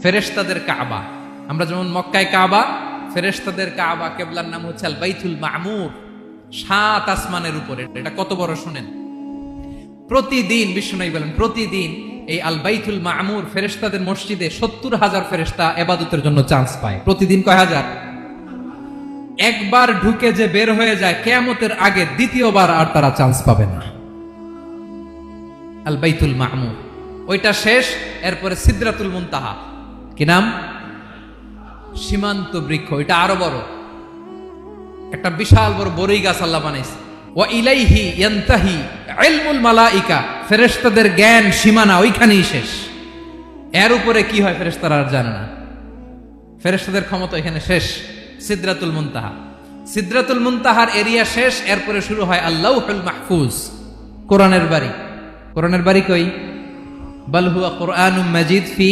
ফেরেশতাদের কাবা। আমরা যেমন মক্কায় কাবা, ফেরেশতাদের কাবা কেবলার নাম হচ্ছে আল বাইতুল মামুর, 7 আসমানের উপরে। এটা কত বড় শুনেন। প্রতিদিন বিষ্ণু বলেন প্রতিদিন এই আল বাইতুল মামুর ফেরেশতাদের মসজিদে 70,000 ফেরেশতা ইবাদতের জন্য চান্স পায়। প্রতিদিন কয় হাজার? একবার ঢুকে যে বের হয়ে যায় কিয়ামতের আগে দ্বিতীয়বার আর তারা চান্স পাবে না। আল বাইতুল মামুর ওইটা শেষ, এরপরে সিদরাতুল মুনতাহা। কি নাম? সীমান্ত বৃক্ষ। এটা আরো বড়, একটা বিশাল বড় বড়ই গাছ আল্লাহ বানাইছে। ওয়া ইলাইহি ইয়ানতাহি ইলমুল মালাইকা, ফেরেশতাদের জ্ঞান সীমানা ওইখানেই শেষ। এর উপরে কি হয় ফেরেশতারা আর জানে না। ফেরেশতাদের ক্ষমতা এখানে শেষ। সিদরাতুল মুনতাহা, সিদরাতুল মুনতাহার এরিয়া শেষ, এরপরে শুরু হয় আল্লাহুল মাহফুজ, কোরআনের বাড়ি। কোরআনের বাড়ি কই? বাল হুয়া কুরআনুম মাজিদ ফি